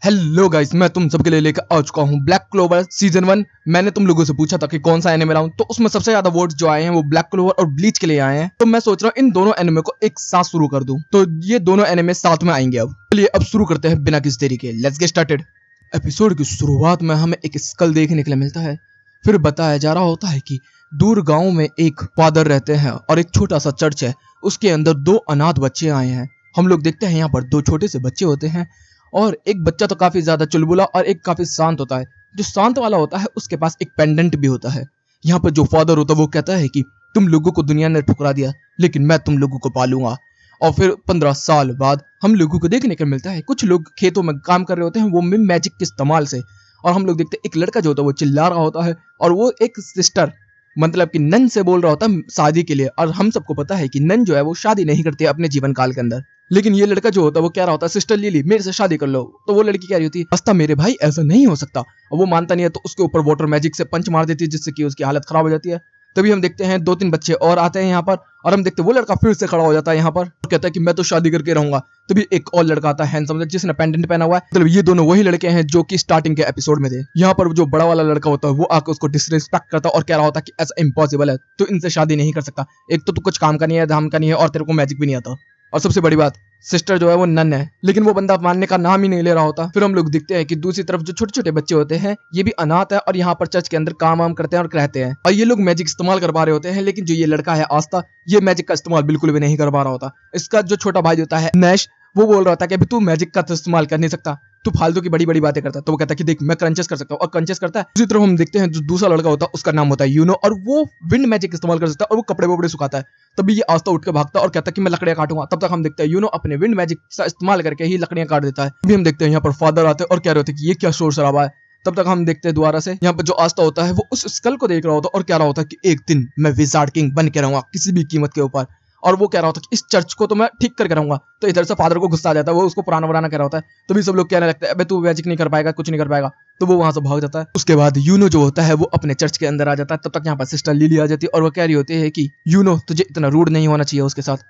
Hello guys, मैं तुम सबके लिए लेकर आ चुका हूँ ब्लैक क्लोवर सीजन 1। मैंने तुम लोगों से पूछा था कि कौन सा एनिमे लाऊं, तो उसमें सबसे ज्यादा वोट्स जो आए हैं वो ब्लैक क्लोवर और ब्लीच के लिए आए हैं। तो मैं सोच रहा हूँ इन दोनों एनिमे को एक साथ शुरू कर दूं, तो ये दोनों एनिमे साथ में आएंगे। अब चलिए अब शुरू करते हैं बिना किसी देरी के। Let's get started. एपिसोड की शुरुआत में हमें एक स्कल देखने के लिए मिलता है। फिर बताया जा रहा होता है कि दूर गांव में एक फादर रहते हैं और एक छोटा सा चर्च है, उसके अंदर दो अनाथ बच्चे आए हैं। हम लोग देखते हैं यहाँ पर दो छोटे से बच्चे होते हैं और एक बच्चा तो काफी ज्यादा चुलबुला और एक काफी शांत होता है। जो शांत वाला होता है उसके पास एक पेंडेंट भी होता है। यहाँ पर जो फादर होता है वो कहता है कि तुम लोगों को दुनिया ने ठुकरा दिया, लेकिन मैं तुम लोगों को पालूंगा। और फिर 15 साल बाद हम लोगों को देखने को मिलता है कुछ लोग खेतों में काम कर रहे होते हैं, वो मैजिक के इस्तेमाल से। और हम लोग देखते हैं एक लड़का जो होता है वो चिल्ला रहा होता है और वो एक सिस्टर मतलब कि नन से बोल रहा होता है शादी के लिए। और हम सबको पता है कि नन जो है वो शादी नहीं करती है अपने जीवन काल के अंदर, लेकिन ये लड़का जो होता है वो कह रहा होता है सिस्टर लिली मेरे से शादी कर लो। तो वो लड़की कह रही होती है रास्ता मेरे भाई ऐसा नहीं हो सकता, और वो मानता नहीं है तो उसके ऊपर वाटर मैजिक से पंच मार देती है जिससे कि उसकी हालत खराब हो जाती है। तभी हम देखते हैं 2-3 बच्चे और आते हैं यहाँ पर, और हम देखते हैं वो लड़का फिर से खड़ा हो जाता है यहाँ पर और कहता है कि मैं तो शादी करके रहूंगा। तभी एक और लड़का आता है हैंडसम जिसने पेंडेंट पहना हुआ है। मतलब ये दोनों वही लड़के हैं जो कि स्टार्टिंग के एपिसोड में थे। यहाँ पर जो बड़ा वाला लड़का होता है वो आकर उसको डिसरिस्पेक्ट करता है और कह रहा होता है कि ऐसा इम्पॉसिबल है, तो इनसे शादी नहीं कर सकता। एक तो तू कुछ काम का नहीं है, धाम का नहीं है, और तेरे को मैजिक भी नहीं आता। और सबसे बड़ी बात, सिस्टर जो है वो नन है, लेकिन वो बंदा मानने का नाम ही नहीं ले रहा होता। फिर हम लोग दिखते हैं कि दूसरी तरफ जो छोटे छोटे बच्चे होते हैं ये भी अनाथ है और यहाँ पर चर्च के अंदर काम वाम करते हैं और रहते हैं। और ये लोग मैजिक इस्तेमाल कर पा रहे होते हैं, लेकिन जो ये लड़का है आस्था, ये मैजिक का इस्तेमाल बिल्कुल भी नहीं कर पा रहा होता। इसका जो छोटा भाई होता है नैश, वो बोल रहा था कि अभी तू मैजिक का तो इस्तेमाल कर नहीं सकता, तू फालतू की बड़ी बड़ी बातें करता है। तो वो कहता है कि देख मैं क्रंचेस कर सकता हूँ, और क्रंचेस करता है। दूसरी तरफ हम देखते हैं जो दूसरा लड़का होता है उसका नाम होता है यूनो, और वो विंड मैजिक इस्तेमाल कर सकता है और वो कपड़े वपड़े सुखाता है। तभी ये आस्था उठ के भागता है और कहता है कि मैं लकड़ियां काटूंगा। तब तक हम देखते हैं यूनो अपने विंड मैजिक का इस्तेमाल करके ही लकड़ियां काट देता है। अभी हम देखते हैं यहाँ पर फादर आते हैं और कह रहे होते हैं कि ये क्या शोर शराबा है। तब तक हम देखते हैं दोबारा से यहाँ पर जो आस्था होता है वो उस स्कल को देख रहा होता है और कह रहा होता है कि एक दिन मैं विजार्ड किंग बन के रहूंगा किसी भी कीमत के ऊपर। और वो कह रहा होता है कि इस चर्च को तो मैं ठीक करके रहूंगा। तो इधर से फादर को गुस्सा आ जाता है, वो उसको पुराना पुराना कह रहा होता है। तभी सब लोग कहने लगते हैं अबे तू मैजिक नहीं कर पाएगा, कुछ नहीं कर पाएगा। तो वो वहां से भाग जाता है। उसके बाद यूनो जो होता है वो अपने चर्च के अंदर आ जाता है। तब तक यहाँ पर सिस्टर लिली आ जाती है और वो कह रही होती है कि यूनो तुझे इतना रूड नहीं होना चाहिए उसके साथ।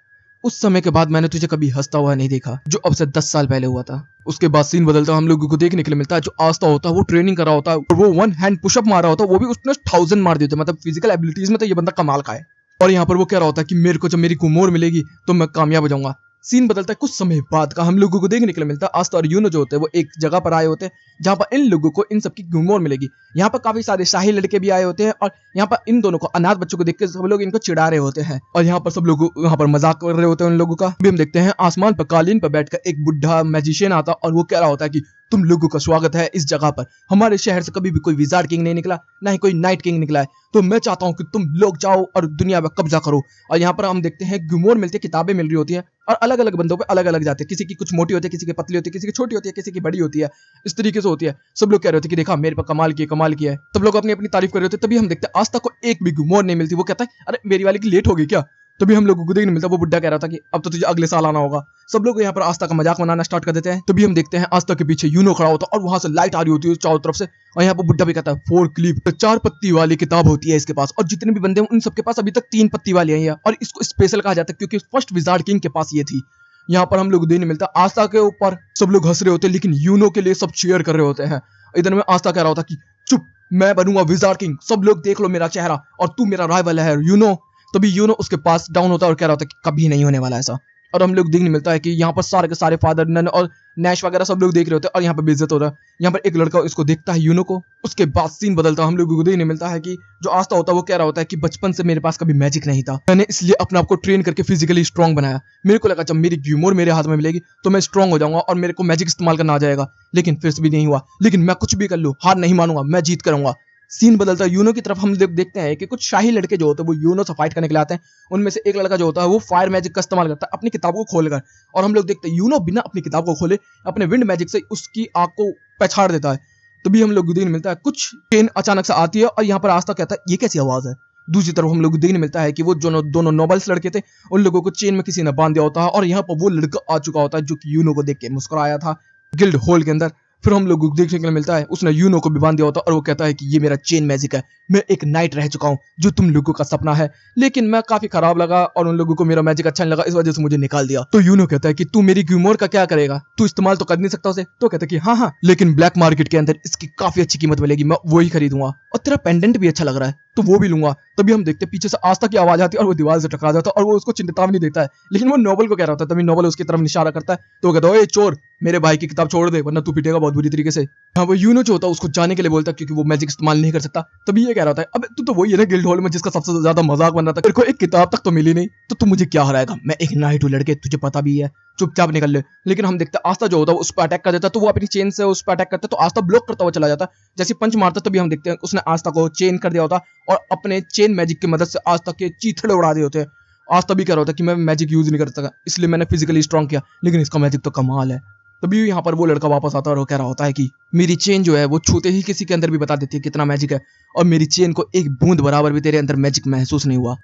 उस समय के बाद मैंने तुझे कभी हंसता हुआ नहीं देखा, जो अब से 10 साल पहले हुआ था। उसके बाद सीन बदलता है, हम लोगों को देखने के लिए मिलता है जो आस्था होता है वो ट्रेनिंग कर रहा होता है और वो 1 हैंड पुशअप मार रहा होता है, वो भी उसने 1000 मार दिए थे। मतलब फिजिकल एबिलिटीज में तो ये बंदा कमाल का है। और यहाँ पर वो कह रहा होता है कि मेरे को जब मेरी गुमोर मिलेगी तो मैं कामयाब हो जाऊंगा। सीन बदलता है, कुछ समय बाद का हम लोगों को देखने के लिए मिलता है आस्था और यूनो जो होते हैं वो एक जगह पर आए होते हैं जहाँ पर इन लोगों को इन सबकी गुमोर मिलेगी। यहाँ पर काफी सारे शाही लड़के भी आए होते हैं और यहाँ पर इन दोनों को अनाथ बच्चों को देख के सब लोग इनको चिढ़ा रहे होते हैं और यहाँ पर सब लोग यहाँ पर मजाक कर रहे होते हैं उन लोगों का। भी हम देखते हैं आसमान पर कालीन पर बैठकर एक बुढ़ा मैजिशियन आता और वो कह रहा होता है कि तुम लोगों का स्वागत है इस जगह पर। हमारे शहर से कभी भी कोई विजार्ड किंग नहीं निकला, ना ही कोई नाइट किंग निकला है, तो मैं चाहता हूँ कि तुम लोग जाओ और दुनिया में कब्जा करो। और यहाँ पर हम देखते हैं गुमोर मिलती है, किताबें मिल रही होती हैं और अलग अलग बंदों पे अलग अलग जाते हैं। किसी की कुछ मोटी होती है, किसी की पतली होती है, किसी की छोटी होती है, किसी की बड़ी होती है। इस तरीके से होती है। सब लोग कह रहे होते कि देखा मेरे पर कमाल किया है। सब लोग अपनी अपनी तारीफ कर रहे होते। तभी हम देखते हैं आस्था को एक भी गुमोर नहीं मिलती। वो कहता है अरे मेरी वाली की लेट होगी क्या। तभी हम लोगों को देखने मिलता है वो बुड्ढा कह रहा था कि अब तो तुझे अगले साल आना होगा। सब लोग यहाँ पर आस्था का मजाक बनाना स्टार्ट कर देते हैं। तभी हम देखते हैं आस्था के पीछे यूनो खड़ा होता है और वहां से लाइट आ रही होती है चारों तरफ से। और यहाँ पर बुड्ढा भी कहता है 4 क्लिप, 4 पत्ती वाली किताब होती है इसके पास, और जितने भी बंदे हैं उन सबके पास अभी तक 3 पत्ती वाली आई है। और इसको स्पेशल कहा जाता है क्योंकि फर्स्ट विजार्ड किंग के पास ये थी। यहाँ पर हम लोग देखने मिलता है आस्था के ऊपर सब लोग हंस रहे होते हैं, लेकिन यूनो के लिए सब चीयर कर रहे होते हैं। इधर में आस्था कह रहा होता कि चुप, मैं बनूंगा विजार्ड किंग, सब लोग देख लो मेरा चेहरा, और तू मेरा राइवल है यूनो। तभी यूनो उसके पास डाउन होता है और कह रहा होता है कि कभी नहीं होने वाला ऐसा। और हम लोग देखने मिलता है कि यहाँ पर सारे के सारे फादर नन और नैश वगैरह सब लोग देख रहे होते हैं और यहाँ पर बेइज्जत हो रहा है। यहाँ पर एक लड़का इसको देखता है यूनो को। उसके बाद सीन बदलता है, हम लोगों को देखने मिलता है कि जो आस्था होता है वो कह रहा होता है कि बचपन से मेरे पास कभी मैजिक नहीं था, मैंने इसलिए अपने आप को ट्रेन करके फिजिकली स्ट्रॉन्ग बनाया। मेरे को लगा जब मेरी ग्यूमोर मेरे हाथ में मिलेगी तो मैं स्ट्रॉन्ग हो जाऊंगा और मेरे को मैजिक इस्तेमाल करना आ जाएगा, लेकिन फिर भी नहीं हुआ। लेकिन मैं कुछ भी कर लूं, हार नहीं मानूंगा, मैं जीत करूंगा। सीन बदलता है, यूनो की तरफ हम लोग देखते हैं कि कुछ शाही लड़के जो होते हैं वो यूनो से फाइट करने के लिए आते हैं। उनमें से एक लड़का जो होता है वो फायर मैजिक का इस्तेमाल करता है अपनी किताब को खोलकर, और हम लोग देखते हैं यूनो बिना अपनी किताब को खोले अपने विंड मैजिक से उसकी आंख को पछाड़ देता है। तभी हम लोग देखने मिलता है कुछ ट्रेन अचानक से आती है और यहाँ पर आस्था कहता है ये कैसी आवाज है। दूसरी तरफ हम लोग देखने मिलता है कि वो जो दोनों नोबल्स लड़के थे उन लोगों को चेन में किसी ने बांध दिया होता है, और यहाँ पर वो लड़का आ चुका होता है जो कि यूनो को देख के मुस्कुराया था गिल्ड हॉल के अंदर। फिर हम लोगों को देखने के लिए मिलता है उसने यूनो को भी बांध दिया होता है और वो कहता है कि ये मेरा चेन मैजिक है, मैं एक नाइट रह चुका हूँ जो तुम लोगों का सपना है, लेकिन मैं काफी खराब लगा और उन लोगों को मेरा मैजिक अच्छा नहीं लगा, इस वजह से मुझे निकाल दिया। तो यूनो कहता है कि तू मेरी ग्यूमोर का क्या करेगा, तू इस्तेमाल तो कर नहीं सकता उसे। तो कहता है कि हाँ, लेकिन ब्लैक मार्केट के अंदर इसकी काफी अच्छी कीमत मिलेगी, मैं वही खरीदूंगा और तेरा पेंडेंट भी अच्छा लग रहा है तो वो भी लूंगा। तभी हम देखते हैं पीछे से आस्था की आवाज आती है और वो दीवार से टकरा जाता है और वो उसको चेतावनी देता है, लेकिन वो नोबल को कह रहा होता है। तभी नोबल उसकी तरफ इशारा करता है तो वो कहता है, ओए चोर, मेरे भाई की किताब छोड़ दे वरना तू पिटेगा बहुत बुरी तरीके से। हाँ, वो यूनो जो होता है उसको जाने के लिए बोलता है क्योंकि वो मैजिक इस्तेमाल नहीं कर सकता। तभी ये कह रहा था, अब तू तो वही है ना गिल्ड हॉल में जिसका सबसे ज्यादा मजाक बन रहा था, तेरे को एक किताब तक तो मिली नहीं तो तू मुझे क्या हराएगा, मैं एक नाइट हूँ लड़के, तुझे पता भी है, चुपचाप निकल ले। लेकिन हम देखते हैं आस्था जो होता है उस पर अटैक कर देता है, तो वो अपनी चेन से उस पर अटैक करता है तो आस्था ब्लॉक करता हुआ चला जाता है। जैसे पंच मारता तभी हम देखते हैं उसने आस्था को चेन कर दिया होता और अपने चेन मैजिक की मदद से आस्था के चीथड़े उड़ा दिए होते हैं। आस्था भी कह रहा होता कि मैं मैजिक यूज नहीं कर सकता, इसलिए मैंने फिजिकली स्ट्रॉन्ग किया, लेकिन इसका मैजिक तो कमाल है। तभी यहाँ पर वो लड़का वापस आता है और वो कह रहा होता है कि मेरी चेन जो है वो छूते ही किसी के अंदर भी बता देती है कितना मैजिक है, और मेरी चेन को एक बूंद बराबर भी तेरे अंदर मैजिक महसूस नहीं हुआ।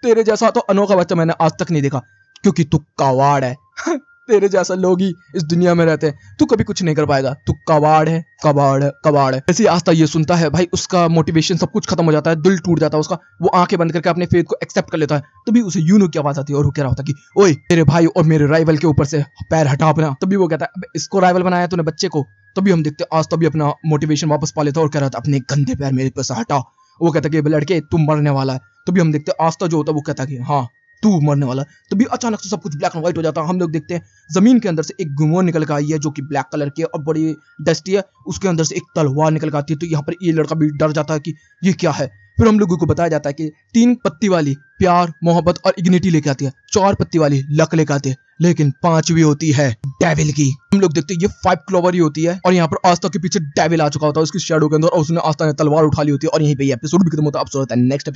तेरे जैसा तो अनोखा बच्चा मैंने आज तक नहीं देखा, क्योंकि तू कवाड़ है। तेरे जैसा लोग ही इस दुनिया में रहते हैं, तू कभी कुछ नहीं कर पाएगा, तू कबाड़ है, कबाड़ है, कबाड़ है। ऐसे आस्था ये सुनता है भाई उसका मोटिवेशन सब कुछ खत्म हो जाता है, दिल टूट जाता है उसका, वो आंखें बंद करके अपने फेथ को एक्सेप्ट कर लेता है। तभी उसे यूनो की आवाज आती है और वो कह रहा होता है कि ओए मेरे भाई और मेरे राइवल के ऊपर से पैर हटा अपना। तभी वो कहता है इसको राइवल बनाया तूने बच्चे को। तभी हम देखते हैं आस्था भी अपना मोटिवेशन वापस पा लेता है और कह रहा था अपने गंदे पैर मेरे पे से हटा। वो कहता है कि लड़के तुम मरने वाला है। तभी हम देखते हैं आस्था जो होता है वो कहता है कि हाँ तू मरने वाला। तभी अचानक से सब कुछ ब्लैक एंड व्हाइट हो जाता है। हम लोग देखते हैं जमीन के अंदर से एक गुमोर निकल कर आई है जो कि ब्लैक कलर की है और बड़ी डस्टी है, उसके अंदर से एक तलवार निकल कर आती है। तो यहाँ पर ये लड़का भी डर जाता है कि ये क्या है। फिर हम लोगों को बताया जाता है कि 3 पत्ती वाली प्यार, मोहब्बत और इग्निटी लेके आती है, 4 पत्ती वाली लक लेके आती है, लेकिन 5वीं होती है डेविल की। हम लोग देखते हैं ये 5 क्लोवर ही होती है और यहाँ पर आस्था के पीछे डेविल आ चुका होता है उसकी शैडो के अंदर और उसने आस्था ने तलवार उठा ली होती है और यहीं पे ये एपिसोड भी खत्म होता है। अब होता है नेक्स्ट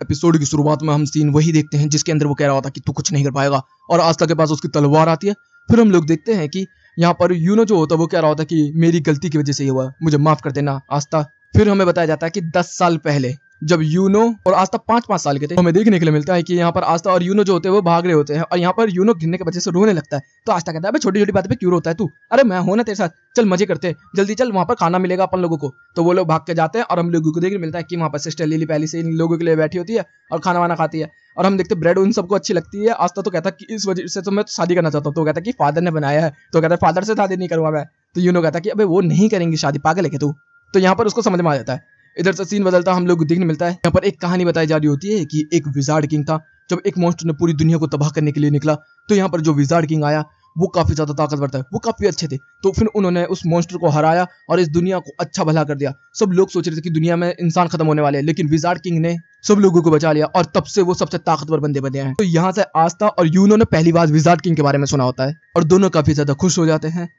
एपिसोड की शुरुआत में हम सीन वही देखते हैं जिसके अंदर वो कह रहा होता है कि तू कुछ नहीं कर पाएगा और आस्था के पास उसकी तलवार आती है। फिर हम लोग देखते हैं कि यहाँ पर यूनो जो होता है वो कह रहा होता है कि मेरी गलती की वजह से ये हुआ, मुझे माफ कर देना आस्था। फिर हमें बताया जाता है कि 10 साल पहले जब यूनो और आस्था 5-5 साल के थे, हमें देखने के लिए मिलता है कि यहाँ पर आस्था और यूनो जो होते हैं वो भाग रहे होते हैं और यहाँ पर यूनो गिरने की वजह से रोने लगता है। तो आस्था कहता है छोटी छोटी बात पे क्यों रोता है तू, अरे मैं हूं ना तेरे साथ, चल मजे करते हैं, जल्दी चल वहां पर खाना मिलेगा अपन लोगों को। तो वो लोग भाग के जाते हैं और हम लोगों को देखने मिलता है कि वहां पर सिस्टर लिली पहले से इन लोगों के लिए बैठी होती है और खाना वाना खाती है और हम देखते ब्रेड उन सबको अच्छी लगती है। आस्था तो कहता है कि इस वजह से तो मैं शादी करना चाहता हूँ। तो कहता है कि फादर ने बनाया है, तो कहता है फादर से शादी नहीं करूंगा मैं। तो यूनो कहता है कि अबे वो नहीं करेंगे शादी, पागल है क्या तू। तो यहाँ पर उसको समझ में आ जाता है। इधर से सीन बदलता हम लोग को देखने मिलता है यहाँ पर एक कहानी बताई जा रही होती है कि एक विजार्ड किंग था। जब एक मॉन्स्टर ने पूरी दुनिया को तबाह करने के लिए निकला तो यहाँ पर जो विजार्ड किंग आया वो काफी ज्यादा ताकतवर था, वो काफी अच्छे थे। तो फिर उन्होंने उस मॉन्स्टर को हराया और इस दुनिया को अच्छा भला कर दिया। सब लोग सोच रहे थे कि दुनिया में इंसान खत्म होने वाले हैं, लेकिन विजार्ड किंग ने सब लोगों को बचा लिया और तब से वो सबसे ताकतवर बंदे बने हैं। तो यहाँ से आस्था और यूनो ने पहली बार विजार्ड किंग के बारे में सुना होता है और दोनों काफी ज्यादा खुश हो जाते हैं।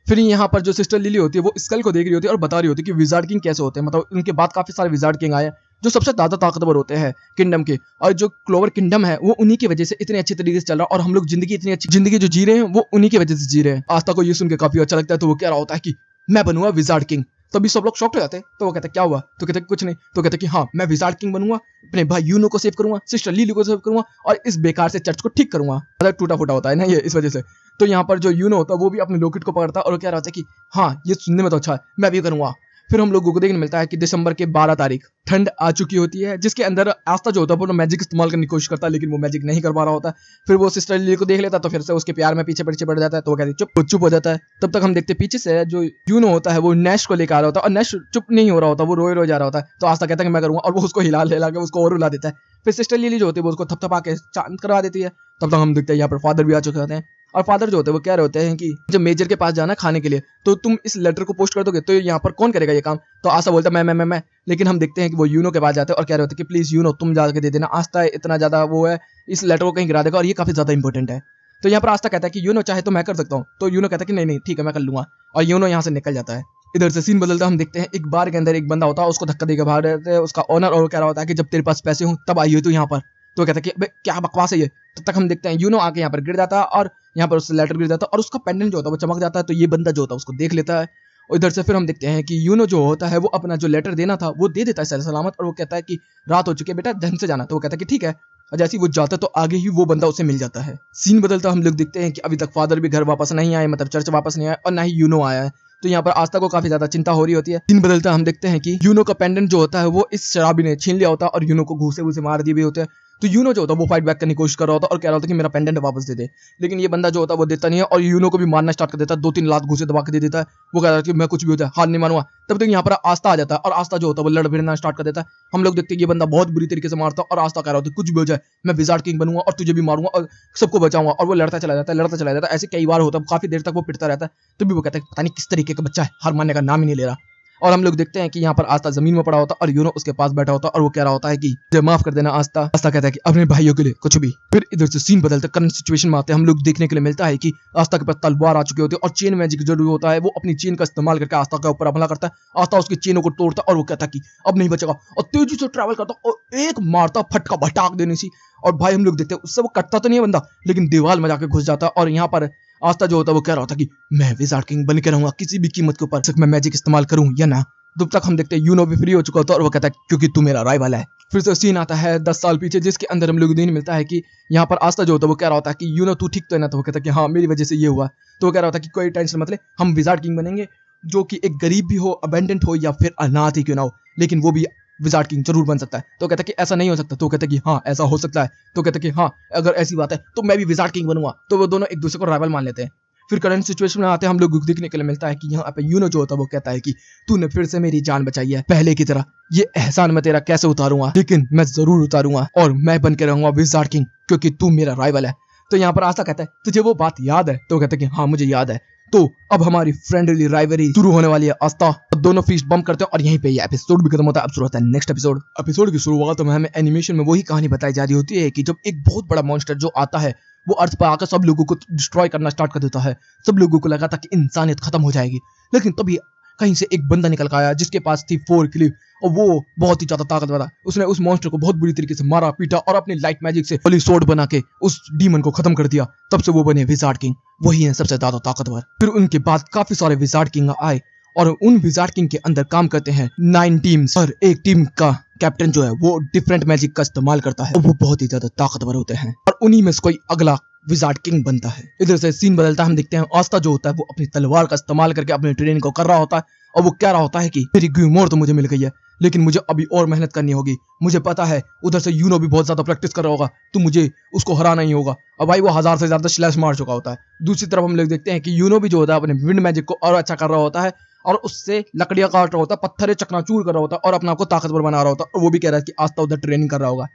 फिर यहाँ पर जो सिस्टर लिली होती है वो स्कल को देख रही होती है और बता रही होती है कि विजार्ड किंग कैसे होते हैं, मतलब उनके बाद काफी सारे विजार्ड किंग आए जो सबसे ज्यादा ताकतवर होते हैं किंगडम के, और जो क्लोवर किंगडम है वो उन्हीं की वजह से इतने अच्छे तरीके से चल रहा है और हम लोग जिंदगी इतनी अच्छी जिंदगी जो जी रहे हैं वो उन्हीं की वजह से जी रहे हैं। आस्था को ये सुन के काफी अच्छा लगता है तो वो कह रहा होता है कि मैं बनूंगा विजार्ड किंग। तभी सब लोग शॉक्ड हो जाते हैं। तो वो कहते क्या हुआ, तो कहते कुछ नहीं। तो कहते कि हाँ मैं विजार्ड किंग बनूंगा, अपने भाई यूनो को सेव करूंगा, सिस्टर लिली को सेव करूंगा और इस बेकार से चर्च को ठीक करूंगा। मतलब टूटा फूटा होता है ना ये, इस वजह से। तो यहाँ पर जो यूनो होता है वो भी अपने लॉकेट को पकड़ता है और कह रहा था कि हाँ ये सुनने में तो अच्छा है, मैं भी करूंगा। फिर हम लोगों को देखने मिलता है कि दिसंबर के 12 तारीख ठंड आ चुकी होती है जिसके अंदर आस्था जो होता है वो मैजिक इस्तेमाल करने की कोशिश करता है, लेकिन वो मैजिक नहीं कर पा रहा होता है। फिर वो सिस्टर लिली को देख लेता है तो फिर से उसके प्यार में पीछे पड़ जाता है। तो वो कहती चुप हो जाता है। तब तक हम देखते पीछे से जो यूनो होता है वो नैश को लेकर आ रहा होता है और नैश चुप नहीं हो रहा होता, वो रोए जा रहा होता है। तो आस्था कहता है कि मैं करूंगा और वो उसको हिला के उसको और रुला देता है। फिर सिस्टर लिली जो होती है वो उसको थपथपा के शांत करवा देती है। तब तक हम देखते हैं यहाँ पर फादर भी आ चुके होते हैं और फादर जो होते हैं वो कह रहे होते हैं कि जब मेजर के पास जाना खाने के लिए तो तुम इस लेटर को पोस्ट कर दोगे तो यहाँ पर कौन करेगा ये काम। तो आस्था बोलता है मैं। लेकिन हम देखते हैं कि वो यूनो के पास जाते हैं और कह रहे होते हैं कि प्लीज यूनो तुम जाके दे देना, आस्था इतना ज्यादा वो है इस लेटर को कहीं गिरा देगा और ये काफी ज्यादा इंपॉर्टेंट है। तो यहाँ पर आस्था कहता है कि यूनो चाहे तो मैं कर सकता हूँ। तो यूनो कहता है कि नहीं ठीक है मैं कर लूंगा और यूनो यहाँ से निकल जाता है। इधर से सीन बदलता हम देखते हैं एक बार के अंदर एक बंदा होता है उसको धक्का देकर बाहर रहते हैं उसका ऑनर और कह रहा होता है कि जब तेरे पास पैसे हो तब आई हो तू यहाँ पर। तो कहता है कि क्या बकवास है ये। तब तक हम देखते हैं यूनो आके यहाँ पर गिर जाता है और यहाँ पर उससे लेटर गिर जाता है और उसका पेंडेंट जो होता है वो चमक जाता है। तो ये बंदा जो होता है उसको देख लेता है और इधर से फिर हम देखते हैं कि यूनो जो होता है वो अपना जो लेटर देना था वो दे देता है सही सलामत और वो कहता है कि रात हो चुकी है बेटा ढंग से जाना। तो वो कहता है कि ठीक है और जैसे ही वो जाता है तो आगे ही वो बंदा उसे मिल जाता है। सीन बदलता हम लोग देखते हैं कि अभी तक फादर भी घर वापस नहीं आए, मतलब चर्च वापस नहीं आया, और ना ही यूनो आया है। तो यहाँ पर आस्था को काफी ज्यादा चिंता हो रही होती है। सीन बदलता हम देखते हैं कि यूनो का पेंडेंट जो होता है वो इस शराबी ने छीन लिया होता है और यूनो को घूसे घूसे मार दिए भी होते हैं। तो यूनो जो होता है वो फाइट बैक करने की कोशिश कर रहा होता है और कह रहा होता है कि मेरा पेंडेंट वापस दे दे, लेकिन ये बंदा जो होता है वो देता नहीं है और यूनो को भी मारना स्टार्ट कर देता है। 2-3 लात घूसे दबा के दे देता है। वो कह रहा है कि मैं कुछ भी होता है हार नहीं मानूंगा। तब तक यहाँ पर आस्था आ जाता है और आस्था जो होता है वो लड़ भिड़ना स्टार्ट कर देता है। हम लोग देखते हैं ये बंदा बहुत बुरी तरीके से मारता है और आस्था कह रहा होता है कुछ भी हो जाए मैं विजार्ड किंग बनूंगा और तुझे भी मारूंगा और सबको बचाऊंगा। और वो लड़ता चला जाता है, लड़ता चला जाता है। ऐसे कई बार होता है, काफी देर तक वो पिटता रहता है। तब भी वो कहता है पता नहीं किस तरीके का बच्चा है, हार मानने का नाम ही नहीं ले रहा। और हम लोग देखते हैं कि यहाँ पर आस्था जमीन में पड़ा होता है और यूनो उसके पास बैठा होता है और वो कह रहा होता है कि मुझे माफ कर देना आस्था। आस्था कहता है कि अपने भाइयों के लिए कुछ भी। फिर इधर से सीन बदलता करंट सिचुएशन में आते हैं। हम लोग देखने के लिए मिलता है कि आस्था के पास तलवार आ चुकी होती है और चेन मैजिक जो होता है वो अपनी चेन का इस्तेमाल करके आस्था के ऊपर हमला करता है। आस्था उसकी चेनों को तोड़ता है और वो कहता है कि अब नहीं बचेगा और तेजी से ट्रैवल करता और एक मारता फटका भटाक देने सी। और भाई हम लोग देखते हैं उससे वो कटता तो नहीं है बंदा, लेकिन दीवार में जाके घुस जाता है। और यहाँ पर आस्था जो होता है वो कह रहा होता है कि मैं विजार्ड किंग बन के रहूंगा किसी भी कीमत के ऊपर, मैं मैजिक इस्तेमाल करूं या ना। तब तक हम देखते हैं यूनो भी फ्री हो चुका होता है और वो कहता है क्योंकि तू मेरा राइवल है। फिर से सीन आता है 10 साल पीछे, जिसके अंदर हम लोग दिन मिलता है कि यहाँ पर आस्था जो होता है वो कह रहा होता है कि यूनो तू ठीक तो है ना। तो वो कहता है कि हाँ मेरी वजह से ये हुआ। तो वो कह रहा होता है कि कोई टेंशन मत ले, हम विजार्ड किंग बनेंगे जो कि एक गरीब भी हो, अबेंडेंट हो या फिर अनाथ ही क्यों ना हो, लेकिन वो भी विजार्ड किंग जरूर बन सकता है। तो कहता है कि ऐसा नहीं हो सकता। तो कहता है कि हाँ ऐसा हो सकता है। तो कहता है कि हाँ अगर ऐसी बात है तो मैं भी विजार्ड किंग बनूंगा। तो वो दोनों एक दूसरे को राइवल मान लेते हैं। फिर करंट सिचुएशन में आते हैं हम लोग देखने के लिए मिलता है कि यहाँ पे यूनो जो होता है वो कहता है कि तूने फिर से मेरी जान बचाई है पहले की तरह, ये एहसान मैं तेरा कैसे उतारूंगा, लेकिन मैं जरूर उतारूंगा और मैं बन के रहूंगा विजार्ड किंग क्योंकि तू मेरा राइवल है। तो यहाँ पर आस्था कहता है तुझे वो बात याद है। तो कहता है कि हाँ मुझे याद है। तो अब हमारी फ्रेंडली राइवरी शुरू होने वाली है आस्था। दोनों फीस्ट बम करते हैं और यहीं पे ये एपिसोड भी खत्म होता है। अब शुरू होता है नेक्स्ट एपिसोड। एपिसोड की शुरुआत में हमें एनिमेशन में वही कहानी बताई जा रही होती है कि जब एक बहुत बड़ा मॉन्स्टर जो आता है वो अर्थ पर आकर सब लोगों को डिस्ट्रॉय करना स्टार्ट कर देता है। सब लोगों को लगा था कि इंसानियत खत्म हो जाएगी, लेकिन तभी कहीं से एक बंदा निकल आया जिसके पास थी 4 क्लिप और वो बहुत ही ज्यादा ताकतवर था। उसने उस मॉन्स्टर को बहुत बुरी तरीके से मारा पीटा और अपनी लाइट मैजिक से होली सोर्ड बना के उस डीमन को खत्म कर दिया। तब से वो बने विजार्ड किंग, वही है सबसे ज्यादा ताकतवर। फिर उनके बाद काफी सारे विजार्ड किंग आए और उन विजार्ड किंग के अंदर काम करते हैं 9 टीम्स और एक टीम का कैप्टन जो है वो डिफरेंट मैजिक का इस्तेमाल करता है और वो बहुत ही ज्यादा ताकतवर होते हैं और उन्हीं में से कोई अगला विजार्ड किंग बनता है। इधर से सीन बदलता है, हम देखते हैं आस्था जो होता है वो अपनी तलवार का इस्तेमाल करके अपनी ट्रेनिंग को कर रहा होता है और वो कह रहा होता है कि मेरी ग्यूमोर तो मुझे मिल गई है, लेकिन मुझे अभी और मेहनत करनी होगी। मुझे पता है उधर से यूनो भी बहुत ज्यादा प्रैक्टिस कर रहा होगा, तो मुझे उसको हराना ही होगा। और भाई वो 1000 से ज्यादा स्लैश मार चुका होता है। दूसरी तरफ हम लोग देखते हैं कि यूनो भी जो होता है अपने विंड मैजिक को और अच्छा कर रहा होता है और उससे लकड़ियां काट रहा होता है, पत्थर चकनाचूर कर रहा होता है और अपना को ताकतवर बना रहा होता है। और वो भी कह रहा है कि आस्था उधर ट्रेनिंग कर रहा होगा।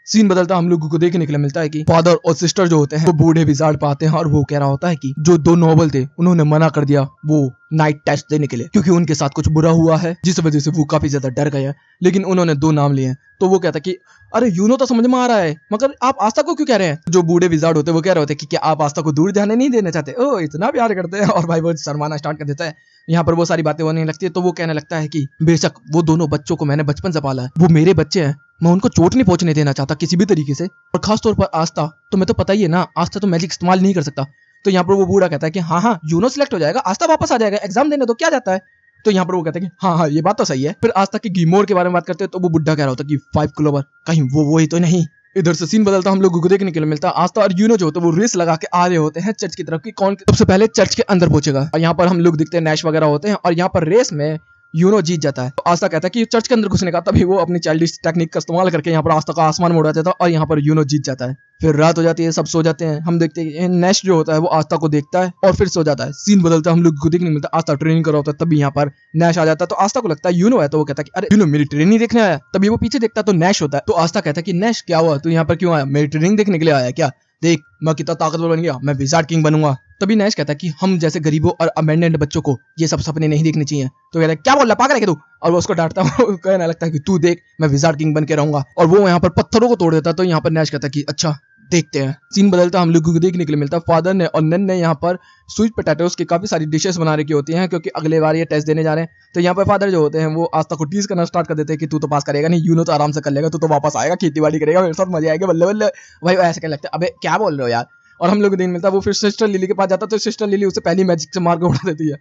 सीन बदलता हम लोगों को देखने के लिए मिलता है कि फादर और सिस्टर जो होते हैं वो बूढ़े विजार्ड पाते हैं और वो कह रहा होता है कि जो 2 नोबल थे उन्होंने मना कर दिया वो नाइट टेस्ट देने के लिए क्योंकि उनके साथ कुछ बुरा हुआ है, जिस वजह से वो काफी ज्यादा डर गए हैं। लेकिन उन्होंने 2 नाम लिए हैं। तो वो कहता है कि अरे यूनो तो समझ में आ रहा है, मगर आप आस्था को क्यों कह रहे हैं? जो बूढ़े विजार्ड होते हैं वो कह रहे होते हैं कि क्या आप आस्था को दूर जाने नहीं देना चाहते? ओ इतना प्यार करते हैं। और भाई वो शर्माना स्टार्ट कर देता है। यहाँ पर वो सारी बातें होने लगती है। तो वो कहने लगता है कि बेशक वो दोनों बच्चों को मैंने बचपन से पाला है, वो मेरे बच्चे हैं, मैं उनको चोट नहीं पहुंचने देना चाहता किसी भी तरीके से। और खास तौर पर आस्था तो मैं तो पता ही है ना, आस्था तो मैजिक इस्तेमाल नहीं कर सकता। तो यहाँ पर वो बूढ़ा कहता है कि हाँ यूनो सिलेक्ट हो जाएगा, आस्था वापस आ जाएगा, एग्जाम देने तो क्या जाता है। तो यहाँ पर वो कहते हैं कि हाँ ये बात तो सही है। फिर आस्था की गिमोर के बारे में बात करते हैं तो वो बुढ़ा कह रहा होता है कि 5 क्लोवर कहीं वो ही तो नहीं। इधर से सीन बदलता हम लोगों को देखने के लिए मिलता है आस्था और यूनो जो होते हैं वो रेस लगा के आ रहे होते हैं चर्च की तरफ की कौन सबसे पहले चर्च के अंदर पहुंचेगा। और यहाँ पर हम लोग दिखते हैं नैश वगैरह होते हैं और यहाँ पर रेस में यूनो जीत जाता है। तो आस्था कहता है कि चर्च के अंदर घुसने का, तभी वो अपनी चाइल्डिश टेक्निक का इस्तेमाल करके यहाँ पर आस्था का आसमान मोड़ देता है और यहाँ पर यूनो जीत जाता है। फिर रात हो जाती है, सब सो जाते हैं। हम देखते हैं नैश जो होता है वो आस्था को देखता है और फिर सो जाता है। सीन बदलता है, हम लोग को देखने मिलता है आस्था ट्रेनिंग कर रहा होता है, तभी यहाँ पर नैश आ जाता है। तो आस्था को लगता है यूनो है, तो वो कहता है कि अरे यूनो मेरी ट्रेनिंग देखने आया। तभी वो पीछे देखता है तो नैश होता है। तो आस्था कहता है कि नैश क्या हुआ, तू यहाँ पर क्यों आया? मेरी ट्रेनिंग देखने के लिए आया क्या? देख मैं कितना ताकतवर बन गया, मैं विजार्ड किंग बनूंगा। तभी नैश कहता है कि हम जैसे गरीबों और अबेंडेंट बच्चों को ये सब सपने नहीं देखने चाहिए। तो कहता है क्या बोल रहा पागल है क्या तू? और वो उसको डांटता है, कहने लगता है कि तू देख मैं विजार्ड किंग बन के रहूंगा। और वो यहाँ पर पत्थरों को तोड़ देता है। तो यहाँ पर नैश कहता है कि अच्छा देखते हैं। सीन बदलता हम लोगों को देखने के लिए मिलता है फादर ने और नन ने यहाँ पर स्वीट पोटैटोस की काफी सारी डिशेस बना रखी होती हैं क्योंकि अगले बार ये टेस्ट देने जा रहे हैं। तो यहाँ पर फादर जो होते हैं वो आस्था को टीज करना स्टार्ट कर देते हैं कि तू तो पास करेगा नहीं, यूनो तो आराम से कर लेगा, तू तो वापस आएगा, खेती बाड़ी करेगा, मेरे साथ मजा आएगा, बल्ले बल्ले। भाई ऐसे कहने लगता है अबे क्या बोल रहे हो यार। और हम लोग को दिन मिलता है वो फिर सिस्टर लिली के पास जाता है। तो सिस्टर लिली उसे पहली मैजिक से मार के उड़ा देती है।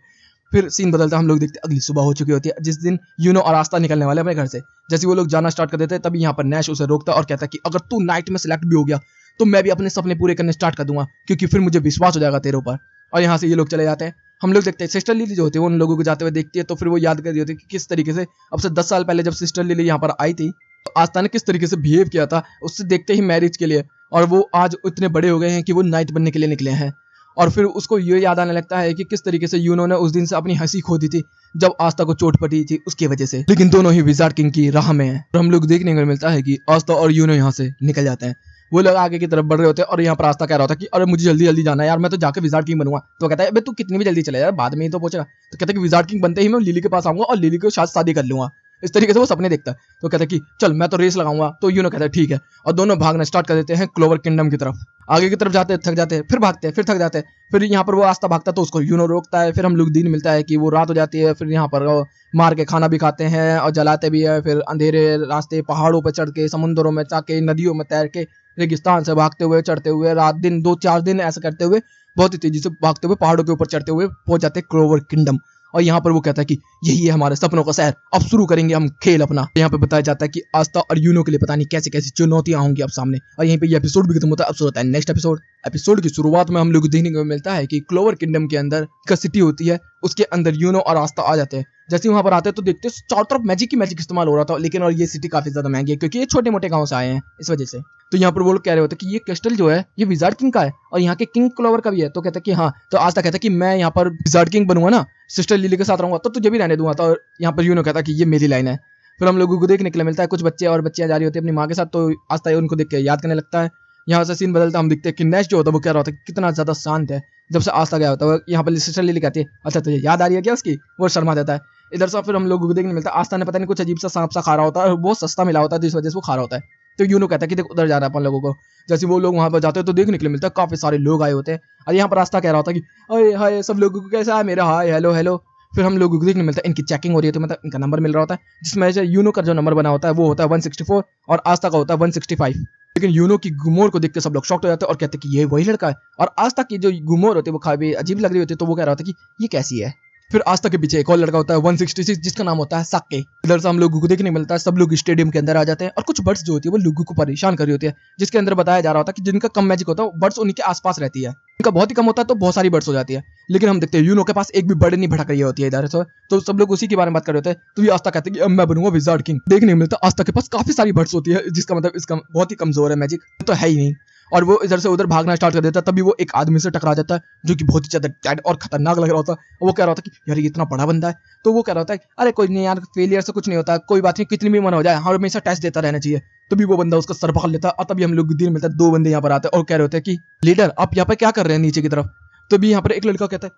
फिर सीन बदलता है, हम लोग देखते हैं अगली सुबह हो चुकी होती है जिस दिन यूनो और आस्था निकलने वाले अपने घर से। जैसे वो लोग जाना स्टार्ट कर देते हैं तभी यहाँ पर नैश उसे रोकता है और कहता है कि अगर तू नाइट में सिलेक्ट भी हो गया तो मैं भी अपने सपने पूरे करने स्टार्ट कर दूंगा, क्योंकि फिर मुझे विश्वास हो जाएगा तेरे ऊपर। और यहाँ से ये लोग चले जाते हैं। हम लोग देखते हैं सिस्टर लिली जो होती है वो उन लोगों को जाते हुए देखती है, तो फिर वो याद कर रही होती है कि किस तरीके से अब से 10 साल पहले जब सिस्टर लिली यहाँ पर आई थी तो आस्था ने किस तरीके से बिहेव किया था उससे देखते ही मैरिज के लिए, और वो आज इतने बड़े हो गए हैं कि वो नाइट बनने के लिए निकले हैं। और फिर उसको ये याद आने लगता है कि किस तरीके से यूनो ने उस दिन से अपनी हंसी खो दी थी जब आस्था को चोट पड़ी थी उसकी वजह से, लेकिन दोनों ही विजार्ड किंग की राह में हैं। और हम लोग देखने को मिलता है कि आस्था और यूनो यहाँ से निकल जाते हैं। वो लोग आगे की तरफ बढ़ रहे होते हैं और यहाँ पर आस्था कह रहा होता है कि अरे मुझे जल्दी जल्दी जाना है यार, मैं तो जाके विजार्ड किंग बनूंगा। तो कहता है तू कितनी भी जल्दी चले यार, बाद में ही तो पहुंचेगा। तो कहता है कि विजार्ड किंग बनते ही मैं लिली के पास आऊंगा और लिली के साथ शादी कर लूंगा। इस तरीके से वो सपने देखता है। तो कहता है कि चल मैं तो रेस लगाऊंगा। तो यूनो कहता है ठीक है, और दोनों भागना स्टार्ट कर देते हैं क्लोवर किंगडम की तरफ। आगे की तरफ जाते हैं, थक जाते हैं, फिर भागते हैं, फिर थक जाते हैं। फिर यहाँ पर वो आस्था भागता है तो उसको यूनो रोकता है। फिर हम लोग दिन मिलता है कि वो रात हो जाती है। फिर यहाँ पर मार के खाना भी खाते हैं और जलाते भी है। फिर अंधेरे रास्ते, पहाड़ों पर चढ़ के, समुद्रों में जाके, नदियों में तैर के, रेगिस्तान से भागते हुए, चढ़ते हुए, रात दिन 2-4 दिन ऐसा करते हुए, बहुत ही तेजी से भागते हुए पहाड़ों के ऊपर चढ़ते हुए पहुंच जाते हैं क्लोवर किंगडम। और यहाँ पर वो कहता है कि यही है हमारे सपनों का शहर, अब शुरू करेंगे हम खेल अपना। यहाँ पे बताया जाता है कि आस्था और यूनो के लिए पता नहीं कैसी कैसी चुनौतियां होंगी अब सामने। और यहीं पे ये एपिसोड भी खत्म होता है। अब शुरू होता है नेक्स्ट एपिसोड। एपिसोड की शुरुआत में हम लोग देखने को मिलता है कि क्लोवर किंगडम के अंदर एक सिटी होती है, उसके अंदर यूनो और आस्था आ जाते हैं। जैसे ही वहां पर आते हैं तो देखते हैं चारों तरफ मैजिक ही मैजिक इस्तेमाल हो रहा था, लेकिन और ये सिटी काफी ज्यादा महंगी है क्योंकि ये छोटे मोटे गांव से आए हैं इस वजह से। तो यहाँ पर वो लोग कह रहे होते हैं कि ये क्रिस्टल जो है ये विजार्ड किंग का है और यहाँ के किंग क्लोवर का भी है। तो कहता है कि हाँ। तो आस्था कहता है कि मैं यहाँ पर विजार्ड किंग बनूंगा ना, सिस्टर लिली के साथ रहूंगा तो तुझे भी रहने दूंगा। तो यहाँ पर यूनो कहता है कि ये मेरी लाइन है। फिर हम लोगों को देखने के लिए मिलता है कुछ बच्चे और बच्चियां जा रही होती है अपनी माँ के साथ, तो आस्था उनको देख के याद करने लगता है। यहाँ से सीन बदलता हम दिखते हैं कि नैश जो होता है वो कह रहा होता है कि कितना ज्यादा शांत है जब से आस्था गया होता है। यहाँ पर सिस्टर लिली कहती है अच्छा तुझे याद आ रही है क्या उसकी, वो शर्मा देता है। इधर से फिर हम लोगों को देखने मिलता है आस्था ने पता नहीं कुछ अजीब सा सांप सा खा रहा होता है और बहुत सस्ता मिला होता है जिस वजह से वो खा रहा होता है। तो यूनो कहता है कि देख उधर जा रहा है अपन लोगों को। जैसे वो लोग वहां पर जाते हैं तो देखने के लिए मिलता है काफी सारे लोग आए होते हैं। और यहाँ पर आस्था कह रहा होता है कि अरे हाय सब लोगों को कैसा है मेरा, हाय हेलो हेलो। फिर हम लोगों को देखने मिलता है इनकी चेकिंग हो रही है, तो मतलब इनका नंबर मिल रहा होता है जिसमें यूनो का जो नंबर बना होता है वो होता है 164 और आस्था का होता है 165। लेकिन यूनो की गुमोर को देख के सब लोग शॉक्ट हो जाते हैं और कहते हैं कि ये वही लड़का है। और आस्था की जो गुमोर होती है वो काफी अजीब लग रही होती है, तो वो कह रहा होता है कि ये कैसी है। फिर आस्था के पीछे एक और लड़का होता है 166 जिसका नाम होता है साके। इधर से हम लोगों को देखने मिलता है सब लोग स्टेडियम के अंदर आ जाते हैं और कुछ बर्ड्स जो होती है वो लोगों को परेशान कर रही होती है, जिसके अंदर बताया जा रहा होता है कि जिनका कम मैजिक होता है बर्ड्स उन्हीं के आसपास रहती है, इनका बहुत ही कम होता है तो बहुत सारी बर्ड्स हो जाती है। लेकिन हम देखते हैं यूनो के पास एक भी बर्ड नहीं भटक रही होती है इधर से, तो सब लोग उसी के बारे में बात कर रहे होते हैं। तो ये आस्था कहते हैं कि अब मैं बनूंगा विजार्ड किंग। देखने को मिलता है आस्था के पास काफी सारी बर्ड्स होती है जिसका मतलब इसका बहुत ही कमजोर है मैजिक तो है ही नहीं। और वो इधर से उधर भागना स्टार्ट कर देता है, तभी वो एक आदमी से टकरा जाता है जो कि बहुत ही ज्यादा डेड और खतरनाक लग रहा होता है। वो कह रहा होता है कि यार ये इतना बड़ा बंदा है। तो वो कह रहा होता है अरे कोई नहीं यार, फेलियर से कुछ नहीं होता, कोई बात नहीं, कितनी भी मन हो जाए हमेशा टेस्ट देता रहना चाहिए। तभी वो बंदा उसका सर पकड़ लेता है और तभी हम लोग दिन मिलता है 2 बंदे यहाँ पर आते हैं और कह रहे होते हैं कि लीडर आप यहाँ पर क्या कर रहे हैं नीचे की तरफ। तभी यहाँ पर एक लड़का कहता है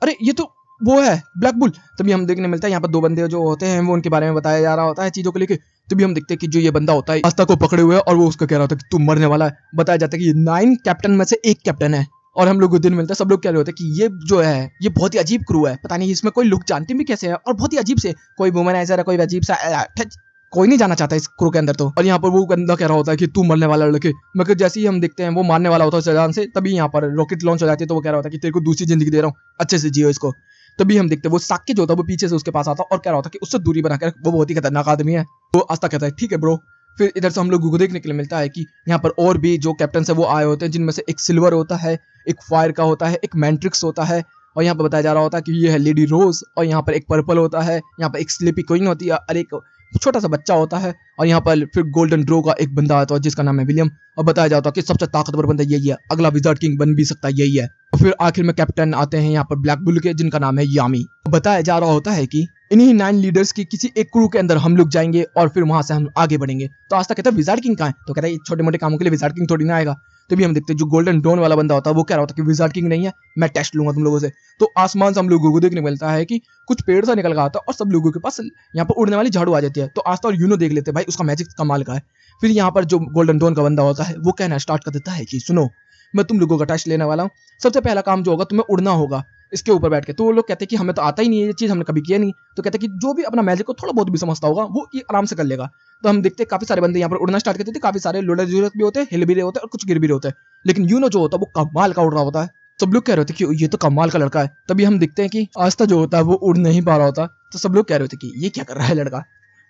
अरे ये तो वो है ब्लैक बुल। तभी हम देखने मिलता है यहाँ पर 2 बंदे जो होते हैं वो उनके बारे में बताया जा रहा होता है चीजों को लेके। तभी हम देखते हैं कि जो ये बंदा होता है आस्था को पकड़े हुए है और वो उसका कह रहा होता है कि तू मरने वाला है। बताया जाता है कि ये 9 कैप्टन में से एक कैप्टन है। और हम लोग को दिन मिलता है सब लोग कह रहे होते हैं कि ये जो है ये बहुत ही अजीब क्रू है, पता नहीं इसमें कोई लोग जानते भी कैसे है और बहुत ही अजीब से कोई वुमनाइजर है, कोई अजीब सा कोई नहीं जाना चाहता इस क्रू के अंदर। तो और यहाँ पर वो बंदा कह रहा होता है कि तू मरने वाला लड़के, मगर जैसे ही हम देखते हैं वो मारने वाला होता है जान से, तभी यहाँ पर रॉकेट लॉन्च हो जाती है। तो वो कह रहा होता है कि तेरे को दूसरी जिंदगी दे रहा हूँ, अच्छे से जियो इसको। तभी हम देखते हैं वो साके जो होता है वो पीछे से उसके पास आता और कह रहा होता है कि उससे दूरी बनाकर, वो बहुत ही खतरनाक आदमी है। तो आस्था कहता है ठीक है ब्रो। फिर इधर से हम लोग को देखने के लिए मिलता है कि यहाँ पर और भी जो कैप्टन है वो आए होते हैं, जिनमें से एक सिल्वर होता है, एक फायर का होता है, एक मैंट्रिक्स होता है, और यहाँ पर बताया जा रहा होता है कि ये है लेडी रोज, और यहाँ पर एक पर्पल होता है, यहाँ पर एक स्लीपी क्वीन होती है और एक छोटा सा बच्चा होता है, और यहाँ पर फिर गोल्डन ड्रो का एक बंदा आता है जिसका नाम है विलियम, और बताया जाता है कि सबसे ताकतवर बंदा यही है, अगला विजार्ड किंग बन भी सकता है यही है। और फिर आखिर में कैप्टन आते हैं यहाँ पर ब्लैक बुल के, जिनका नाम है यामी। बताया जा रहा होता है कि इन्हीं 9 लीडर्स की किसी एक क्रू के अंदर हम लोग जाएंगे और फिर वहां से हम आगे बढ़ेंगे। तो आस्था कहता है विजार्ड किंग कहाँ है, तो कहता है छोटे मोटे कामों के लिए विजार्ड किंग थोड़ी ना आएगा। तभी हम देखते हैं जो गोल्डन ड्रोन वाला बंदा होता है वो कह रहा होता है कि विजार्ड किंग नहीं है, मैं टेस्ट लूंगा तुम लोगों से। तो आसमान से हम लोगों को देखने मिलता है कि कुछ पेड़ सा निकल गया था और सब लोगों के पास यहाँ पर उड़ने वाली झाड़ू आ जाती है। तो आस्था और यूनो देख लेते हैं भाई उसका मैजिक कमाल का है। फिर यहाँ पर जो गोल्डन ड्रोन का बंदा होता है वो कहना स्टार्ट कर देता है कि सुनो मैं तुम लोगों का टेस्ट लेने वाला हूँ, सबसे पहला काम जो होगा तुम्हें उड़ना होगा इसके ऊपर बैठ के। तो वो लोग कहते हैं कि हमें तो आता ही नहीं है ये चीज, हमने कभी किया नहीं। तो कहते हैं कि जो भी अपना मैजिक को थोड़ा बहुत भी समझता होगा वो ये आराम से कर लेगा। तो हम देखते हैं काफी सारे बंदे यहाँ पर उड़ना स्टार्ट करते थे, काफी सारे लोडर जरूरत भी होते हैं, हिल भी रहे होते हैं और कुछ गिर भी रहे होते हैं। लेकिन यूनो जो होता है वो कमाल का उड़ रहा होता है। सब लोग कह रहे थे कि ये तो कमाल का लड़का है। तभी हम देखते हैं कि आस्था जो होता है वो उड़ नहीं पा रहा होता, तो सब लोग कह रहे थे कि ये क्या कर रहा है लड़का।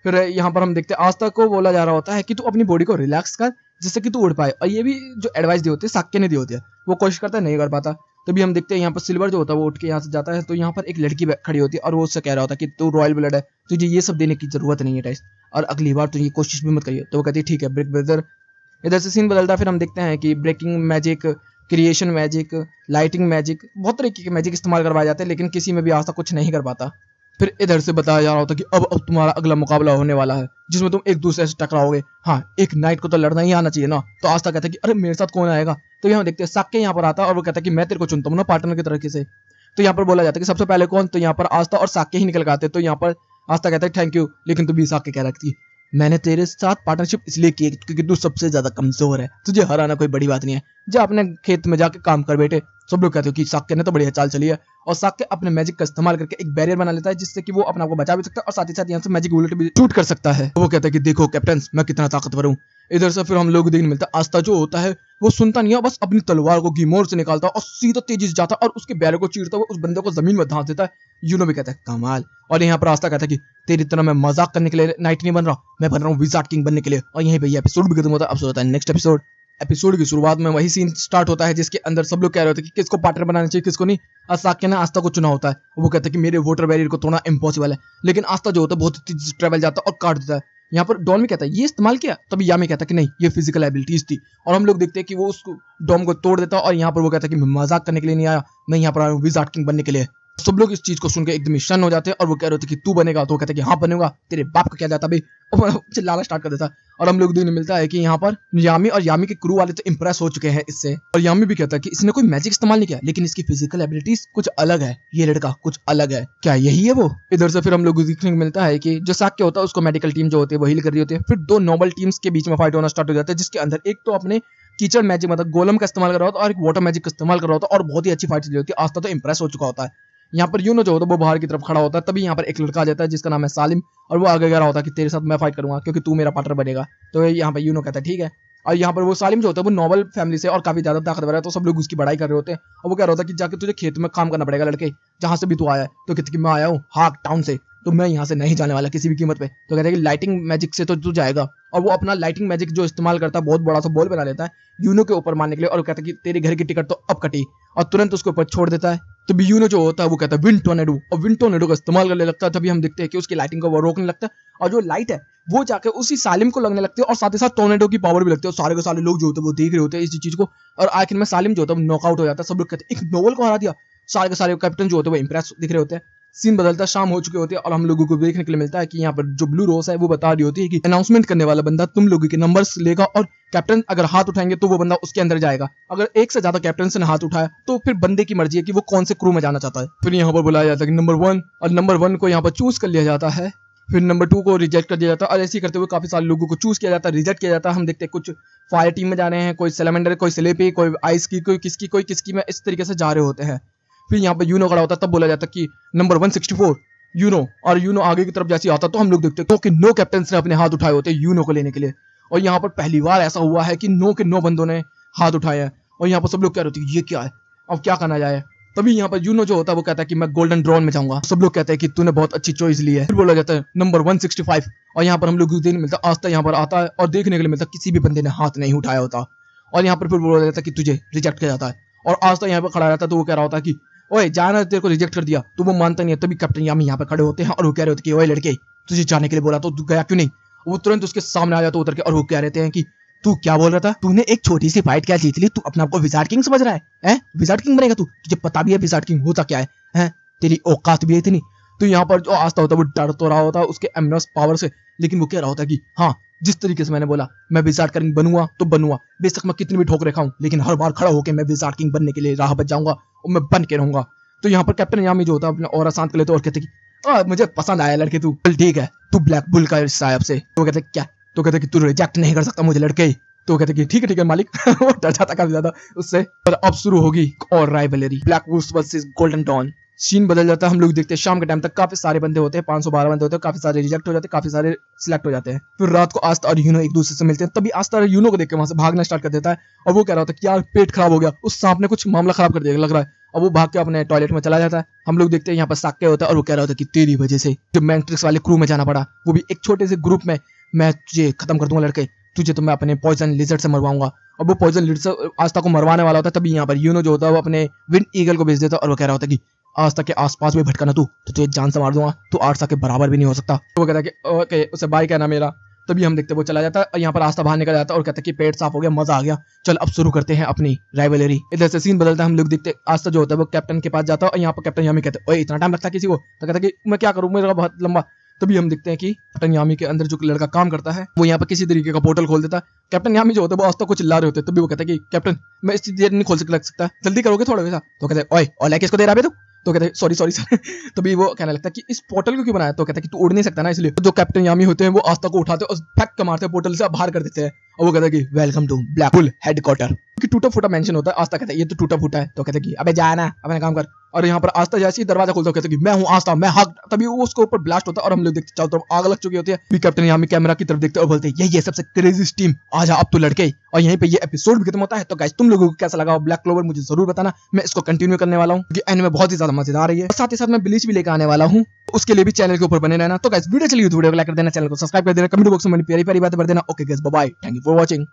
फिर यहाँ पर हम देखते हैं आस्था को बोला जा रहा होता है कि तू अपनी बॉडी को रिलैक्स कर जिससे कि तू उड़ पाए, और ये भी जो एडवाइस दी होती है साक्य ने दी होती है, वो कोशिश करता है नहीं कर पाता। तभी हम देखते हैं यहाँ पर सिल्वर जो होता है वो उठ के यहाँ से जाता है, तो यहाँ पर एक लड़की खड़ी होती है और वो उससे कह रहा होता है कि तू रॉयल ब्लड है, तुझे ये सब देने की जरूरत नहीं है टेस्ट, और अगली बार तुझे ये कोशिश भी मत करिए। तो वो कहती है ठीक है ब्रेक ब्रदर। इधर से सीन बदलता है, फिर हम देखते हैं कि breaking magic, creation magic, lighting magic, बहुत तरीके के मैजिक इस्तेमाल करवाए जाते हैं, लेकिन किसी में भी आस्था कुछ नहीं कर पाता। फिर इधर से बताया जा रहा होता कि अब तुम्हारा अगला मुकाबला होने वाला है जिसमें तुम एक दूसरे से टकराओगे। हाँ, एक नाइट को तो लड़ना ही आना चाहिए ना। तो आस्था कहता है कि अरे मेरे साथ कौन आएगा। तो यहाँ देखते हैं साक्य यहाँ पर आता है और वो कहता है कि मैं तेरे को चुनता हूँ ना पार्टनर की तरीके से। तो यहाँ पर बोला जाता है कि सबसे पहले कौन, तो यहाँ पर आस्था और साक्य ही निकल के आते। तो यहाँ पर आस्था कहता है थैंक यू, लेकिन तू भी साक्य कह रखती मैंने तेरे साथ पार्टनरशिप इसलिए की क्योंकि तू सबसे ज्यादा कमजोर है, तुझे हराना कोई बड़ी बात नहीं है, जा अपने खेत में जाके काम कर बेटे। सब लोग कहते हो कि साक्य ने तो बढ़िया चाल चली है, और साक्य अपने मैजिक का इस्तेमाल करके एक बैरियर बना लेता है जिससे कि वो अपने आप को बचा भी सकता है और साथ ही साथ यहाँ से मैजिक बुलेट भी शूट कर सकता है। तो वो कहता है कि देखो कैप्टन मैं कितना ताकतवर हूँ। इधर से फिर हम लोग देखने मिलता है आस्था जो होता है वो सुनता नहीं है, बस अपनी तलवार को गिमोर से निकालता और सीधा तेजी से जाता और उसके बैरियर को चीरता हुआ उस बंदे को जमीन में धांस देता है। यूनो भी कहता है कमाल। और यहाँ पर आस्था कहता है कि तेरी तरह मैं मजाक करने के लिए नाइट नहीं बन रहा, मैं बन रहा हूँ विजार्ड किंग बनने के लिए। और यहीं पे ये एपिसोड भी खत्म होता है। अब होता है नेक्स्ट एपिसोड। एपिसोड की शुरुआत में वही सीन स्टार्ट होता है जिसके अंदर सब लोग कह रहे होते हैं कि किसको पार्टनर बनाना चाहिए किसको नहीं। साक्य ने आस्था को चुना होता है, वो कहता है कि मेरे वोटर बैरियर को तोड़ना इम्पॉसिबल है, लेकिन आस्था जो होता है बहुत तेज ट्रेवल जाता है और काट देता है। यहाँ पर डॉन भी कहता है ये इस्तेमाल किया, तभी यामी कहता है कि नहीं ये फिजिकल एबिलिटीज थी। और हम लोग देखते हैं कि वो उस डॉम को तोड़ देता है और यहाँ पर वो कहता है कि मैं मजाक करने के लिए नहीं आया, मैं यहाँ पर आया हूँ विजार्ड किंग बनने के लिए। सब लोग इस चीज को सुनकर एकदम शन हो जाते हैं और वो कह रहे थे कि तू बनेगा, तो वो कहता है कि हाँ बनेगा, तेरे बाप का क्या जाता भाई, चिल्लाना स्टार्ट कर देता। और हम लोग देखने मिलता है कि यहाँ पर यामी और यामी के क्रू वाले तो इंप्रेस हो चुके हैं इससे, और यामी भी कहता है कि इसने कोई मैजिक इस्तेमाल नहीं किया लेकिन इसकी फिजिकल एबिलिटीज कुछ अलग है, ये लड़का कुछ अलग है, क्या यही है वो। इधर से फिर हम लोग देखने को मिलता है कि जो साक्य होता है उसको मेडिकल टीम जो होती है वो हील कर रही होती है। फिर दो नॉर्मल टीम्स के बीच में फाइट होना स्टार्ट हो जाता है जिसके अंदर एक तो अपने कीचड़ मैजिक मतलब गोलम का इस्तेमाल कर रहा होता है और एक वाटर मैजिक का इस्तेमाल कर रहा होता है और बहुत ही अच्छी फाइट चली होती है। आस्था तो इंप्रेस हो चुका होता है। यहाँ पर यूनो जो होता है वो बाहर की तरफ खड़ा होता है, तभी यहाँ पर एक लड़का आ जाता है जिसका नाम है सालिम, और वो आगे कह रहा होता है कि तेरे साथ मैं फाइट करूंगा क्योंकि तू मेरा पार्टनर बनेगा। तो यहाँ पर यूनो कहता है ठीक है। और यहाँ पर वो सालिम जो होता है वो नॉबल फैमिली से और काफी ज्यादा ताकतवर है, तो सब लोग उसकी बड़ाई कर रहे होते हैं। और वो कह रहा होता है कि जाके तुझे खेत में काम करना पड़ेगा लड़के, जहां से भी तू आया है। तो कहते कि मैं आया हूँ हाक टाउन से, तो मैं यहाँ से नहीं जाने वाला किसी भी कीमत पे। तो कहते हैं कि लाइटिंग मैजिक से तो तू जाएगा, और वो अपना लाइटिंग मैजिक जो इस्तेमाल करता है बहुत बड़ा सा बॉल बना लेता है यूनो के ऊपर मारने के लिए, और कहता है कि तेरे घर की टिकट तो अब कटी, और तुरंत उसके ऊपर छोड़ देता है। तो भी यूनो जो होता है वो कहता है विंड टोर्नेडो, और विंड टोर्नेडो का इस्तेमाल करने लगता है। तभी हम देखते हैं कि उसकी लाइटिंग को वो रोकने लगता है, और जो लाइट है वो जाके उसी सालिम को लगने लगती है, और साथ ही साथ टोर्नेडो की पावर भी लगती है। और सारे के सारे लोग जो होते हैं वो देख रहे होते हैं इस चीज को, और आखिर में सालिम जो होता है नॉकआउट हो जाता है। सब लोग कहते हैं एक नोबल को हरा दिया। सारे के सारे कैप्टन जो होते हैं वो इंप्रेस दिख रहे होते हैं। सीन बदलता शाम हो चुके होते हैं और हम लोगों को देखने के लिए मिलता है कि यहाँ पर जो ब्लू रोज है वो बता रही होती है कि अनाउंसमेंट करने वाला बंदा तुम लोगों के नंबर्स लेगा, और कैप्टन अगर हाथ उठाएंगे तो वो बंदा उसके अंदर जाएगा। अगर एक से ज्यादा कैप्टन ने हाथ उठाया तो फिर बंदे की मर्जी है कि वो कौन से क्रू में जाना चाहता है। फिर यहाँ पर बुलाया जाता है कि नंबर 1, और नंबर 1 को यहाँ पर चूज कर लिया जाता है। फिर नंबर 2 को रिजेक्ट कर दिया जाता है, और ऐसे ही करते हुए काफी सारे लोगों को चूज किया जाता है, रिजेक्ट किया जाता है। हम देखते हैं कुछ फायर टीम में जा रहे हैं, कोई सेलेमेंडर, कोई स्लेपी, कोई आइस की, कोई किसकी में, इस तरीके से जा रहे होते हैं। फिर यहाँ पर यूनो खड़ा होता है, तब बोला जाता है कि नंबर 164 यूनो, और यूनो आगे की तरफ जैसे आता तो हम लोग देखते हैं कि नो कैप्टन ने अपने हाथ उठाए होते हैं यूनो को लेने के लिए। और यहाँ पर पहली बार ऐसा हुआ है कि 9 के 9 बंदों ने हाथ उठाए हैं, और यहाँ पर सब लोग कह रहे थे ये क्या है, अब क्या करना जाए। तभी यहाँ पर यूनो जो होता है वो कहता है कि मैं गोल्डन ड्रोन में जाऊंगा। सब लोग कहते हैं कि तूने बहुत अच्छी चॉइस ली है। फिर बोला जाता है नंबर 165, और यहाँ पर हम लोग देखने मिलता है आस्था यहाँ पर आता है और देखने के लिए मिलता है किसी भी बंदे ने हाथ नहीं उठाया होता। और यहाँ पर फिर बोला जाता है कि तुझे रिजेक्ट किया जाता है, और आस्था यहाँ पर खड़ा रहता है। तो वो कह रहा होता है कि ओए जाना, तेरे को रिजेक्ट कर दिया, तो वो मानता नहीं है। तभी कैप्टन यामी यहाँ पे खड़े होते हैं और वो कह रहे होते कि ओए लड़के तुझे जाने के लिए बोला तो तू गया क्यों नहीं। वो तुरंत उसके सामने आ जाता उतर के, और वो कह रहे हैं कि तू क्या बोल रहा था, तूने एक छोटी सी फाइट क्या जीत ली, तू अपने आप को विजार्ड किंग समझ रहा है? विजार्ड किंग बनेगा तू, तुझे पता भी है विजार्ड किंग होता क्या है? तेरी औकात भी है इतनी। तो यहाँ पर जो आस्था होता है वो डर तो रहा होता है उसके एमनस पावर से, लेकिन वो कह रहा होता है कि हाँ जिस तरीके से मैंने बोला मैं विजार्ड किंग बनूंगा तो बनूंगा, बेशक मैं कितनी भी ठोकरें खाऊं, लेकिन हर बार खड़ा होकर मैं विजार्ड किंग बनने के लिए राह बच जाऊंगा और मैं बन के रहूंगा। तो यहाँ पर कैप्टन यामी जो होता है अपना ऑरा शांत कर लेते और कहते कि मुझे पसंद आया लड़के तू, चल ठीक है तू ब्लैक बुल का हिस्सा है अब से। तो कहते क्या, तो कहते कि तू रिजेक्ट नहीं कर सकता मुझे लड़के। तो कहते कि ठीक है मालिक। वो डर जाता काफी ज्यादा उससे। और अब शुरू होगी और rivalry, black wolf versus golden dawn. Scene बदल जाता है। हम लोग देखते हैं शाम के टाइम तक काफी सारे बंदे होते हैं, 512 बंदे होते हैं, काफी सारे रिजेक्ट हो जाते हैं, काफी सारे सिलेक्ट हो जाते हैं। फिर रात को आस्था और यूनो एक दूसरे से मिलते हैं। तभी आस्था और यूनो को देख के वहां से भागना स्टार्ट कर देता है और वो कह रहा होता है कि यार पेट खराब हो गया, उस सांप ने कुछ मामला खराब कर दिया लग रहा है। और वो भाग के अपने टॉयलेट में चला जाता है। हम लोग देखते हैं यहाँ पर साक्य होता है और वो कह रहा होता है कि तेरी वजह से जब मैट्रिक्स वाले क्रू में जाना पड़ा, वो भी एक छोटे से ग्रुप में, मैं तुझे खत्म कर दूंगा लड़के, तुझे तो मैं अपने पॉइजन लिजर्ड से मरवाऊंगा। और वो पॉइजन लिजर्ड आस्था को मरवाने वाला होता है। तभी यहाँ पर यूनो जो होता है वो अपने विंड ईगल को भेज देता है और वो कह रहा होता है कि आस्था के आसपास भी भटका ना तू, तो तुझे जान से मार दूंगा, तू आस्था के बराबर भी नहीं हो सकता। तो वो कहता है कि ओके, उसे बाय कहना मेरा। तभी हम देखते हैं वो चला जाता है और यहाँ पर आस्था बाहर निकल जाता है और कहता है कि पेट साफ हो गया, मजा आ गया, चल अब शुरू करते हैं अपनी राइवलरी। इधर से सीन बदलता है। हम लोग देखते हैं आस्था जो होता है वो कैप्टन के पास जाता है और यहाँ पर कैप्टन यामी कहते हैं ओए इतना टाइम लगता है किसी को, तो कहता है कि मैं क्या करूँ, मेरा बहुत लंबा। तभी हम देखते हैं कि कैप्टन यामी के अंदर जो लड़का काम करता है वो यहाँ पर किसी तरीके का पोर्टल खोल देता है। कैप्टन यामी जो होता है वो आस्था को चिल्ला रहे होते हैं। तभी वो कहता है कि कैप्टन मैं इस देर नहीं खोल सकता, जल्दी करोगे थोड़ा वैसा। तो कहते हैं ओए और लाइक इसको दे रहा है तू, तो कहते हैं सॉरी सॉरी सर। तभी वो कहने लगता है कि इस पोर्टल को क्यों बनाया, तो कहता है कि तू उड़ नहीं सकता ना, इसलिए। तो जो कैप्टन यामी होते हैं वो आस्था को उठाते हैं और फेंक के मारते हैं पोर्टल से, बाहर कर देते हैं। और वो कहता है कि welcome to black hole headquarter. कि टूटा फूटा मेंशन होता है। आस्था कहता है ये तो टूटा फूटा है, तो कहता है कि अबे जा ना अपना काम कर। और यहाँ पर आस्था जैसे ही दरवाजा खोलता है कहता है कि मैं हूँ आस्था, मैं हक। तभी वो उसके ऊपर ब्लास्ट होता है और हम लोग देखते चारों तरफ आग लग चुकी होती है। भी कैप्टन यामी कैमरा की तरफ देखते और बोलते हैं ये सबसे क्रेजी टीम, आजा अब तो लड़के। और यहीं पे ये एपिसोड भी खत्म होता है। तो गाइस तुम लोगों को कैसा लगा ब्लैक क्लोवर मुझे जरूर बताना, मैं इसको कंटिन्यू करने वाला हूँ क्योंकि एनिमे बहुत ही ज्यादा मजेदार है। साथ ही साथ मैं ब्लीच भी लेकर आने वाला हूँ, उसके लिए भी चैनल के ऊपर बने रहना। तो गाइस वीडियो चलिए वीडियो को लाइक कर देना, चैनल को सब्सक्राइब कर देना, कमेंट बॉक्स में प्यारी प्यारी बातें कर देना। Okay guys bye bye, thank you for watching.